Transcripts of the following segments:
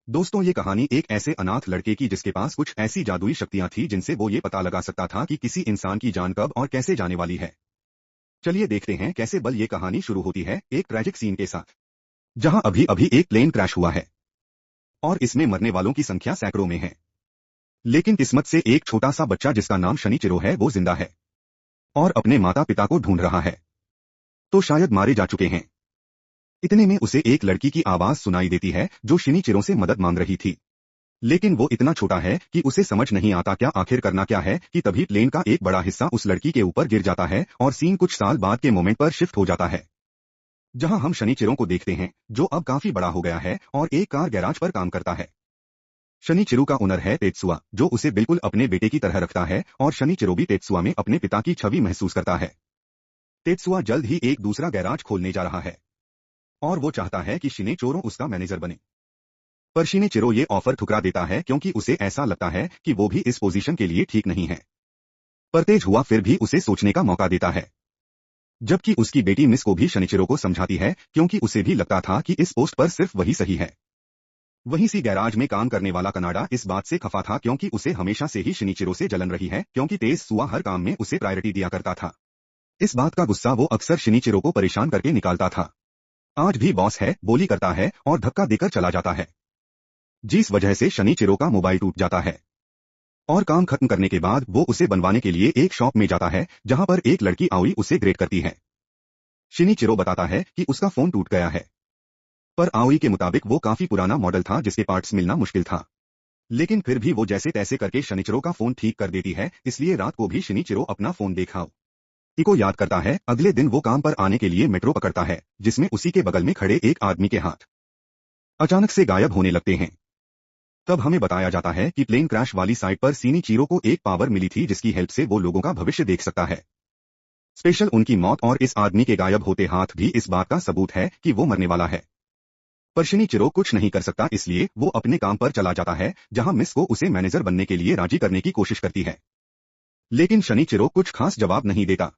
दोस्तों, ये कहानी एक ऐसे अनाथ लड़के की जिसके पास कुछ ऐसी जादुई शक्तियां थी जिनसे वो ये पता लगा सकता था कि किसी इंसान की जान कब और कैसे जाने वाली है। चलिए देखते हैं कैसे ये कहानी शुरू होती है एक ट्रैजिक सीन के साथ, जहां अभी अभी एक प्लेन क्रैश हुआ है और इसमें मरने वालों की संख्या सैकड़ों में है। लेकिन किस्मत से एक छोटा सा बच्चा जिसका नाम शनिचिरो है वो जिंदा है और अपने माता पिता को ढूंढ रहा है, तो शायद मारे जा चुके हैं। इतने में उसे एक लड़की की आवाज सुनाई देती है जो शनिचिरो से मदद मांग रही थी। लेकिन वो इतना छोटा है कि उसे समझ नहीं आता क्या आखिर करना क्या है कि तभी प्लेन का एक बड़ा हिस्सा उस लड़की के ऊपर गिर जाता है और सीन कुछ साल बाद के मोमेंट पर शिफ्ट हो जाता है, जहां हम शनिचिरो को देखते हैं जो अब काफी बड़ा हो गया है और एक कार गैराज पर काम करता है। शनिचिरो का ओनर है तेत्सुआ जो उसे बिल्कुल अपने बेटे की तरह रखता है और शनिचिरो भी तेत्सुआ में अपने पिता की छवि महसूस करता है। तेत्सुआ जल्द ही एक दूसरा गैराज खोलने जा रहा है और वो चाहता है कि शिनेचोरो उसका मैनेजर बने। पर शिनेचिरो ये ऑफर ठुकरा देता है क्योंकि उसे ऐसा लगता है कि वो भी इस पोजीशन के लिए ठीक नहीं है। पर तेज हुआ फिर भी उसे सोचने का मौका देता है, जबकि उसकी बेटी मिस को भी शनिचिरो को समझाती है क्योंकि उसे भी लगता था कि इस पोस्ट पर सिर्फ वही सही है। वहीं सी गैराज में काम करने वाला कनाडा इस बात से खफा था क्योंकि उसे हमेशा से ही शनिचिरो से जलन रही है क्योंकि तेज सुआ हर काम में उसे प्रायोरिटी दिया करता था। इस बात का गुस्सा वो अक्सर शनिचिरो को परेशान करके निकालता था। आज भी बॉस है बोली करता है और धक्का देकर चला जाता है, जिस वजह से शनिचिरो का मोबाइल टूट जाता है और काम खत्म करने के बाद वो उसे बनवाने के लिए एक शॉप में जाता है जहां पर एक लड़की आउई उसे ग्रेट करती है। शनिचिरो बताता है कि उसका फोन टूट गया है, पर आउई के मुताबिक वो काफी पुराना मॉडल था जिसके पार्ट्स मिलना मुश्किल था। लेकिन फिर भी वो जैसे तैसे करके शनिचिरो का फोन ठीक कर देती है, इसलिए रात को भी शनिचिरो अपना फोन देखा को याद करता है। अगले दिन वो काम पर आने के लिए मेट्रो पकड़ता है जिसमें उसी के बगल में खड़े एक आदमी के हाथ अचानक से गायब होने लगते हैं। तब हमें बताया जाता है कि प्लेन क्रैश वाली साइट पर शनिचिरो को एक पावर मिली थी जिसकी हेल्प से वो लोगों का भविष्य देख सकता है। स्पेशल उनकी मौत और इस आदमी के गायब होते हाथ भी इस बात का सबूत है कि वो मरने वाला है। पर शनिचिरो कुछ नहीं कर सकता, इसलिए वो अपने काम पर चला जाता है जहां मिस को उसे मैनेजर बनने के लिए राजी करने की कोशिश करती है। लेकिन शनिचिरो कुछ खास जवाब नहीं देता।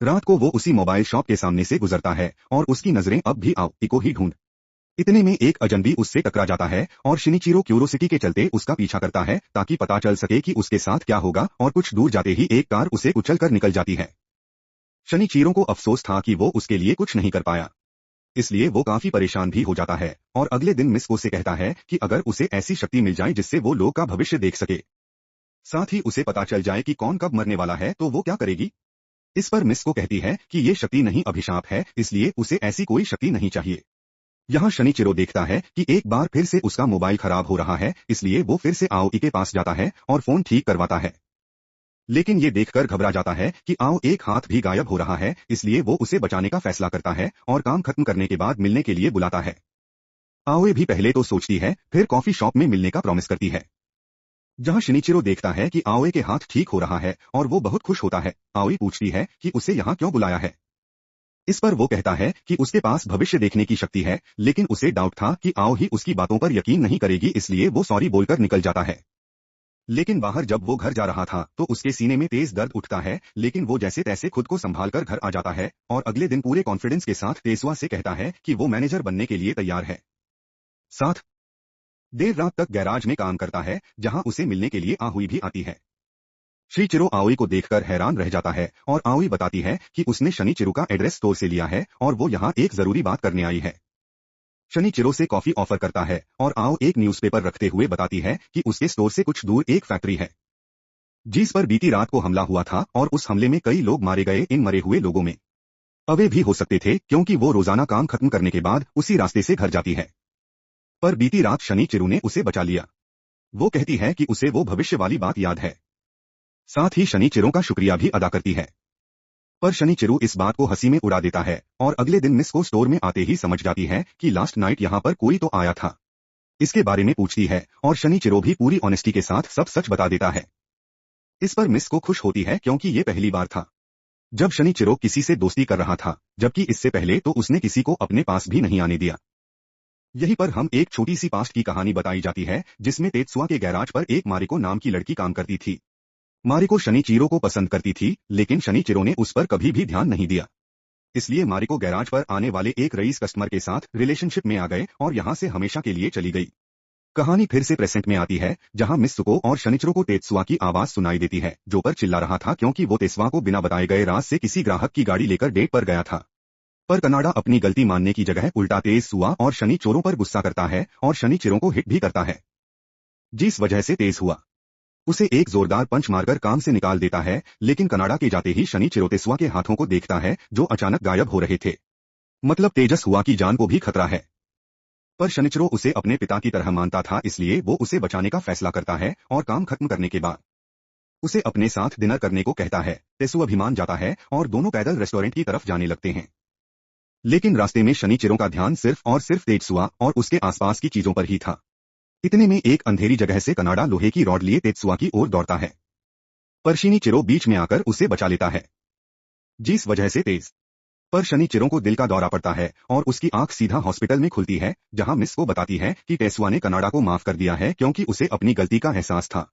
रात को वो उसी मोबाइल शॉप के सामने से गुजरता है और उसकी नजरें अब भी आउई को ही ढूंढ। इतने में एक अजनबी उससे टकरा जाता है और शनिचिरो क्यूरोसिटी के चलते उसका पीछा करता है ताकि पता चल सके कि उसके साथ क्या होगा, और कुछ दूर जाते ही एक कार उसे उछल कर निकल जाती है। शनिचिरो को अफसोस था कि वो उसके लिए कुछ नहीं कर पाया, इसलिए वो काफी परेशान भी हो जाता है और अगले दिन मिस को से कहता है कि अगर उसे ऐसी शक्ति मिल जाए जिससे वो लोग का भविष्य देख सके, साथ ही उसे पता चल जाए कि कौन कब मरने वाला है, तो वो क्या करेगी। इस पर मिस को कहती है कि ये शक्ति नहीं अभिशाप है, इसलिए उसे ऐसी कोई शक्ति नहीं चाहिए। यहाँ शनिचिरो देखता है कि एक बार फिर से उसका मोबाइल खराब हो रहा है, इसलिए वो फिर से आउई के पास जाता है और फोन ठीक करवाता है। लेकिन ये देखकर घबरा जाता है कि आओ एक हाथ भी गायब हो रहा है, इसलिए वो उसे बचाने का फैसला करता है और काम खत्म करने के बाद मिलने के लिए बुलाता है। आओए भी पहले तो सोचती है, फिर कॉफी शॉप में मिलने का प्रॉमिस करती है, जहां शनिचिरो देखता है कि आओए के हाथ ठीक हो रहा है और वो बहुत खुश होता है। आओई पूछती है कि उसे यहाँ क्यों बुलाया है। इस पर वो कहता है कि उसके पास भविष्य देखने की शक्ति है, लेकिन उसे डाउट था कि आओ ही उसकी बातों पर यकीन नहीं करेगी, इसलिए वो सॉरी बोलकर निकल जाता है। लेकिन बाहर जब वो घर जा रहा था तो उसके सीने में तेज दर्द उठता है, लेकिन वो जैसे तैसे खुद को संभालकर घर आ जाता है और अगले दिन पूरे कॉन्फिडेंस के साथ तेसुआ से कहता है कि वो मैनेजर बनने के लिए तैयार है। साथ देर रात तक गैराज में काम करता है जहां उसे मिलने के लिए आहुई भी आती है। शनिचिरो आउई को देखकर हैरान रह जाता है और आउई बताती है कि उसने शनिचिरो का एड्रेस स्टोर से लिया है और वो यहाँ एक जरूरी बात करने आई है। शनिचिरो से कॉफी ऑफर करता है और आओ एक न्यूज़पेपर रखते हुए बताती है कि उसके स्टोर से कुछ दूर एक फैक्ट्री है जिस पर बीती रात को हमला हुआ था और उस हमले में कई लोग मारे गए। इन मरे हुए लोगों में अवे भी हो सकते थे क्योंकि वो रोजाना काम खत्म करने के बाद उसी रास्ते से घर जाती है। पर बीती रात शनिचिरो ने उसे बचा लिया। वो कहती है कि उसे वो भविष्य वाली बात याद है, साथ ही शनिचिरो का शुक्रिया भी अदा करती है। पर शनिचिरो इस बात को हंसी में उड़ा देता है और अगले दिन मिस को स्टोर में आते ही समझ जाती है कि लास्ट नाइट यहाँ पर कोई तो आया था। इसके बारे में पूछती है और शनिचिरो भी पूरी ऑनेस्टी के साथ सब सच बता देता है। इस पर मिस को खुश होती है क्योंकि ये पहली बार था जब शनिचिरो किसी से दोस्ती कर रहा था, जबकि इससे पहले तो उसने किसी को अपने पास भी नहीं आने दिया। यहीं पर हम एक छोटी सी पास्ट की कहानी बताई जाती है जिसमें तेत्सुआ के गैराज पर एक मारिको नाम की लड़की काम करती थी। मारिको शनिचिरो को पसंद करती थी, लेकिन शनिचिरो ने उस पर कभी भी ध्यान नहीं दिया। इसलिए मारिको गैराज पर आने वाले एक रईस कस्टमर के साथ रिलेशनशिप में आ गए और यहाँ से हमेशा के लिए चली गई। कहानी फिर से प्रेजेंट में आती है, जहां मिस सुको और शनिचरो को तेत्सुआ की आवाज सुनाई देती है, जो पर चिल्ला रहा था क्योंकि वो तेत्सुआ को बिना बताए गए रात से किसी ग्राहक की गाड़ी लेकर डेट पर गया था। पर कनाडा अपनी गलती मानने की जगह उल्टा तेत्सुआ और शनि चोरों पर गुस्सा करता है और शनि चिरों को हिट भी करता है। जिस वजह से तेत्सुआ उसे एक जोरदार पंच मारकर काम से निकाल देता है, लेकिन कनाडा के जाते ही शनि चिरो तेत्सुआ के हाथों को देखता है, जो अचानक गायब हो रहे थे। मतलब तेजस हुआ की जान को भी खतरा है। पर शनिचरो उसे अपने पिता की तरह मानता था, इसलिए वो उसे बचाने का फैसला करता है और काम खत्म करने के बाद उसे अपने साथ डिनर करने को कहता है। तेत्सुआ भी मान जाता है और दोनों पैदल रेस्टोरेंट की तरफ जाने लगते हैं। लेकिन रास्ते में शनिचिरो का ध्यान सिर्फ और सिर्फ तेत्सुआ और उसके आसपास की चीजों पर ही था। इतने में एक अंधेरी जगह से कनाडा लोहे की रॉड लिए तेत्सुआ की ओर दौड़ता है, पर शनिचिरो बीच में आकर उसे बचा लेता है। जिस वजह से तेज पर शनिचिरो को दिल का दौरा पड़ता है और उसकी आंख सीधा हॉस्पिटल में खुलती है, जहां मिस को बताती है कि तेत्सुआ ने कनाडा को माफ कर दिया है क्योंकि उसे अपनी गलती का एहसास था।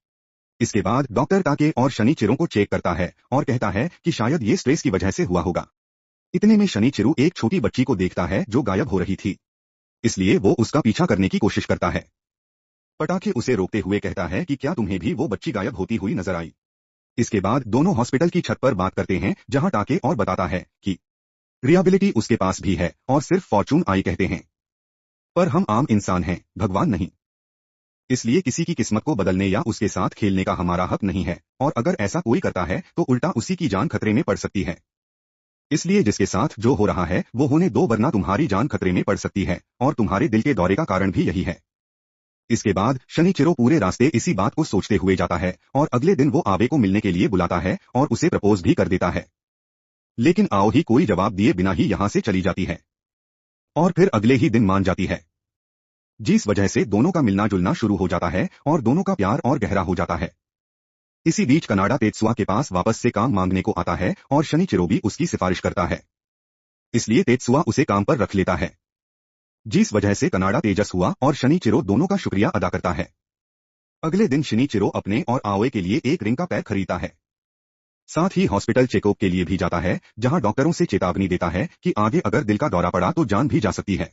इसके बाद डॉक्टर ताके और शनिचिरो को चेक करता है और कहता है कि शायद ये स्ट्रेस की वजह से हुआ होगा। इतने में शनिचिरो एक छोटी बच्ची को देखता है जो गायब हो रही थी, इसलिए वो उसका पीछा करने की कोशिश करता है। पटाखे उसे रोकते हुए कहता है कि क्या तुम्हें भी वो बच्ची गायब होती हुई नजर आई। इसके बाद दोनों हॉस्पिटल की छत पर बात करते हैं, जहां टाके और बताता है कि रियबिलिटी उसके पास भी है और सिर्फ फॉर्चून आई कहते हैं, पर हम आम इंसान हैं, भगवान नहीं। इसलिए किसी की किस्मत को बदलने या उसके साथ खेलने का हमारा हक नहीं है, और अगर ऐसा कोई करता है तो उल्टा उसी की जान खतरे में पड़ सकती है। इसलिए जिसके साथ जो हो रहा है वो होने दो, वरना तुम्हारी जान खतरे में पड़ सकती है, और तुम्हारे दिल के दौरे का कारण भी यही है। इसके बाद शनिचिरो पूरे रास्ते इसी बात को सोचते हुए जाता है और अगले दिन वो आवे को मिलने के लिए बुलाता है और उसे प्रपोज भी कर देता है। लेकिन आओ ही कोई जवाब दिए बिना ही यहां से चली जाती है और फिर अगले ही दिन मान जाती है। जिस वजह से दोनों का मिलना जुलना शुरू हो जाता है और दोनों का प्यार और गहरा हो जाता है। इसी बीच कनाडा तेत्सुआ के पास वापस से काम मांगने को आता है और शनिचिरो भी उसकी सिफारिश करता है, इसलिए तेत्सुआ उसे काम पर रख लेता है। जिस वजह से कनाडा तेजस हुआ और शनिचिरो दोनों का शुक्रिया अदा करता है। अगले दिन शनिचिरो अपने और आओए के लिए एक रिंग का पैर खरीदता है। साथ ही हॉस्पिटल चेकअप के लिए भी जाता है, जहां डॉक्टरों से चेतावनी देता है कि आगे अगर दिल का दौरा पड़ा तो जान भी जा सकती है।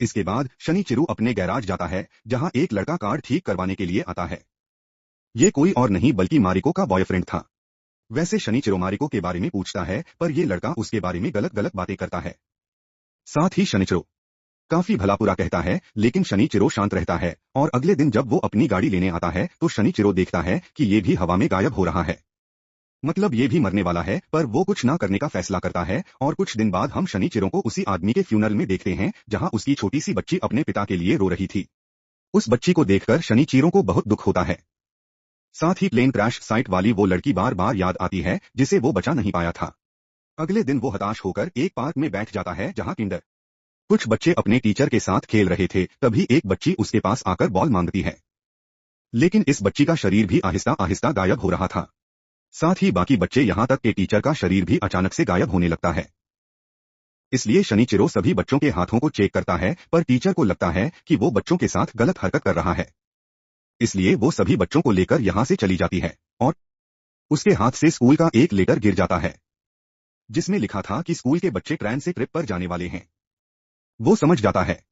इसके बाद शनिचिरो अपने गैराज जाता है, जहां एक लड़का कार ठीक करवाने के लिए आता है। ये कोई और नहीं बल्कि मारिको का बॉयफ्रेंड था। वैसे शनिचिरो मारिको के बारे में पूछता है, पर ये लड़का उसके बारे में गलत गलत बातें करता है। साथ ही शनिचिरो काफी भला बुरा कहता है, लेकिन शनिचिरो शांत रहता है और अगले दिन जब वो अपनी गाड़ी लेने आता है तो शनिचिरो देखता है कि ये भी हवा में गायब हो रहा है। मतलब ये भी मरने वाला है, पर वो कुछ ना करने का फैसला करता है और कुछ दिन बाद हम शनिचिरो को उसी आदमी के फ्यूनरल में देखते हैं, जहां उसकी छोटी सी बच्ची अपने पिता के लिए रो रही थी। उस बच्ची को देखकर शनिचिरो को बहुत दुख होता है। साथ ही प्लेन क्रैश साइट वाली वो लड़की बार बार याद आती है, जिसे वो बचा नहीं पाया था। अगले दिन वो हताश होकर एक पार्क में बैठ जाता है, जहां किंडर कुछ बच्चे अपने टीचर के साथ खेल रहे थे। तभी एक बच्ची उसके पास आकर बॉल मांगती है, लेकिन इस बच्ची का शरीर भी आहिस्ता आहिस्ता गायब हो रहा था। साथ ही बाकी बच्चे यहां तक कि टीचर का शरीर भी अचानक से गायब होने लगता है। इसलिए शनिचिरो सभी बच्चों के हाथों को चेक करता है, पर टीचर को लगता है कि वो बच्चों के साथ गलत हरकत कर रहा है। इसलिए वो सभी बच्चों को लेकर यहां से चली जाती है और उसके हाथ से स्कूल का एक लेटर गिर जाता है, जिसमें लिखा था कि स्कूल के बच्चे ट्रेन से ट्रिप पर जाने वाले हैं। वो समझ जाता है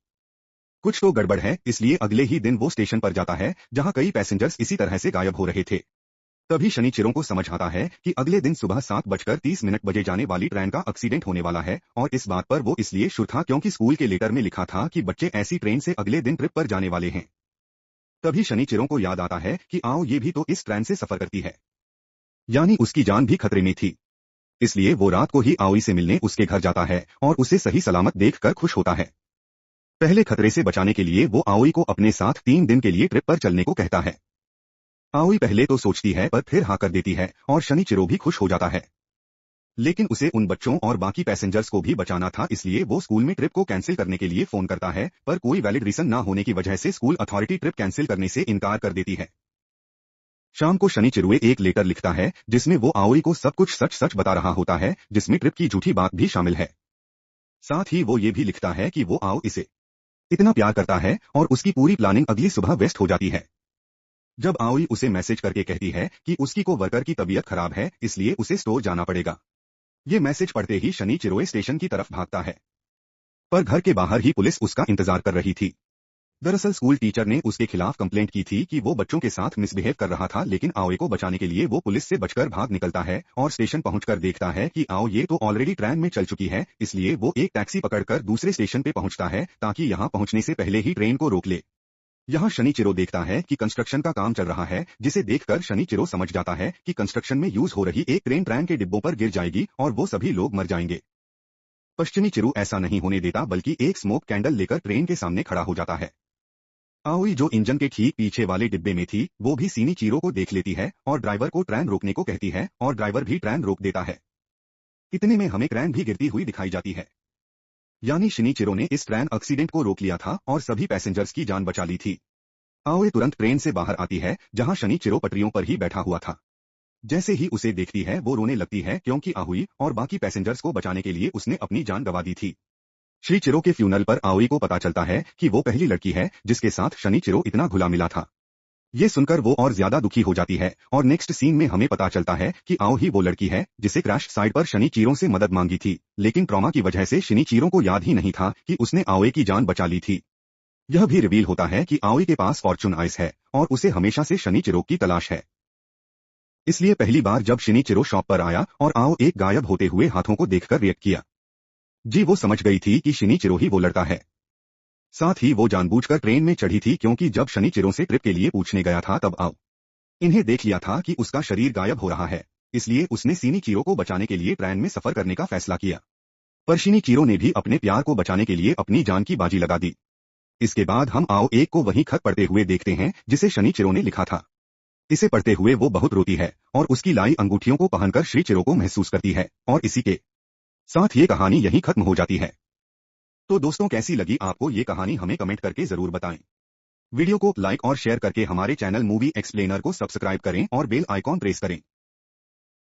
कुछ तो गड़बड़ है, इसलिए अगले ही दिन वो स्टेशन पर जाता है, जहां कई पैसेंजर्स इसी तरह से गायब हो रहे थे। तभी शनिचिरो को समझ आता है कि अगले दिन सुबह 7:30 बजे जाने वाली ट्रेन का एक्सीडेंट होने वाला है, और इस बात पर वो इसलिए शुर था क्योंकि स्कूल के लेटर में लिखा था कि बच्चे ऐसी ट्रेन से अगले दिन ट्रिप पर जाने वाले हैं। तभी शनिचिरो को याद आता है कि आओ ये भी तो इस ट्रेन से सफर करती है, यानी उसकी जान भी खतरे में थी। इसलिए वो रात को ही आओई से मिलने उसके घर जाता है और उसे सही सलामत देखकर खुश होता है। पहले खतरे से बचाने के लिए वो आओई को अपने साथ 3 दिन के लिए ट्रिप पर चलने को कहता है। आओई पहले तो सोचती है, पर फिर हाँ कर देती है और शनिचिरो भी खुश हो जाता है। लेकिन उसे उन बच्चों और बाकी पैसेंजर्स को भी बचाना था, इसलिए वो स्कूल में ट्रिप को कैंसिल करने के लिए फोन करता है, पर कोई वैलिड रीजन ना होने की वजह से स्कूल अथॉरिटी ट्रिप कैंसिल करने से इनकार कर देती है। शाम को शनिचिरो एक लेटर लिखता है, जिसमें वो आओई को सब कुछ सच सच बता रहा होता है, जिसमें ट्रिप की झूठी बात भी शामिल है। साथ ही वो ये भी लिखता है कि वो आओ इसे इतना प्यार करता है और उसकी पूरी प्लानिंग अगली सुबह वेस्ट हो जाती है। जब आओई उसे मैसेज करके कहती है कि उसकी को वर्कर की तबीयत खराब है, इसलिए उसे स्टोर जाना पड़ेगा। ये मैसेज पढ़ते ही शनिचिरो स्टेशन की तरफ भागता है, पर घर के बाहर ही पुलिस उसका इंतजार कर रही थी। दरअसल स्कूल टीचर ने उसके खिलाफ कंप्लेंट की थी कि वो बच्चों के साथ मिसबिहेव कर रहा था, लेकिन आओए को बचाने के लिए वो पुलिस से बचकर भाग निकलता है और स्टेशन पहुंचकर देखता है कि आओ ये तो ऑलरेडी ट्रेन में चल चुकी है, इसलिए वो एक टैक्सी पकड़कर दूसरे स्टेशन पे पहुंचता है ताकि यहां पहुंचने से पहले ही ट्रेन को रोक ले। यहाँ शनिचिरो देखता है कि कंस्ट्रक्शन का काम चल रहा है, जिसे देखकर शनिचिरो समझ जाता है कि कंस्ट्रक्शन में यूज हो रही एक क्रेन ट्रेन के डिब्बों पर गिर जाएगी और वो सभी लोग मर जाएंगे। पश्चिमी चिरू ऐसा नहीं होने देता, बल्कि एक स्मोक कैंडल लेकर ट्रेन के सामने खड़ा हो जाता है। आओई जो इंजन के ठीक पीछे वाले डिब्बे में थी, वो भी सीनी चीरो को देख लेती है और ड्राइवर को ट्रेन रोकने को कहती है और ड्राइवर भी ट्रेन रोक देता है। इतने में हमें ट्रेन भी गिरती हुई दिखाई जाती है। यानी शिनीचिरो ने इस ट्रेन एक्सीडेंट को रोक लिया था और सभी पैसेंजर्स की जान बचा ली थी। आओए तुरंत ट्रेन से बाहर आती है, जहां शनिचिरो पटरियों पर ही बैठा हुआ था। जैसे ही उसे देखती है वो रोने लगती है, क्योंकि आहुई और बाकी पैसेंजर्स को बचाने के लिए उसने अपनी जान गंवा दी थी। श्रीचिरो के फ्यूनल पर आओई को पता चलता है कि वो पहली लड़की है जिसके साथ शनिचिरो इतना घुला मिला था। ये सुनकर वो और ज्यादा दुखी हो जाती है और नेक्स्ट सीन में हमें पता चलता है कि आओ ही वो लड़की है जिसे क्रैश साइड पर शनिचिरो से मदद मांगी थी, लेकिन ट्रॉमा की वजह से शनिचिरो को याद ही नहीं था कि उसने आओए की जान बचा ली थी। यह भी रिवील होता है कि आओई के पास फॉर्चून आइस है और उसे हमेशा से शनिचिरो की तलाश है। इसलिए पहली बार जब शनिचिरो शॉप पर आया और आओ एक गायब होते हुए हाथों को देखकर रिएक्ट किया, जी वो समझ गई थी कि शनिचिरो ही वो लड़का है। साथ ही वो जानबूझकर ट्रेन में चढ़ी थी, क्योंकि जब शनिचिरो से ट्रिप के लिए पूछने गया था तब आओ इन्हें देख लिया था कि उसका शरीर गायब हो रहा है, इसलिए उसने शनिचिरो को बचाने के लिए ट्रेन में सफर करने का फैसला किया। पर शनिचिरो ने भी अपने प्यार को बचाने के लिए अपनी जान की बाजी लगा दी। इसके बाद हम आओ एक को वही खत पढ़ते हुए देखते हैं जिसे शनिचिरो ने लिखा था। इसे पढ़ते हुए वो बहुत रोती है और उसकी लाई अंगूठियों को पहनकर श्रीचिरो को महसूस करती है और इसी के साथ ये कहानी यहीं खत्म हो जाती है। तो दोस्तों कैसी लगी आपको ये कहानी हमें कमेंट करके जरूर बताएं। वीडियो को लाइक और शेयर करके हमारे चैनल मूवी एक्सप्लेनर को सब्सक्राइब करें और बेल आइकॉन प्रेस करें।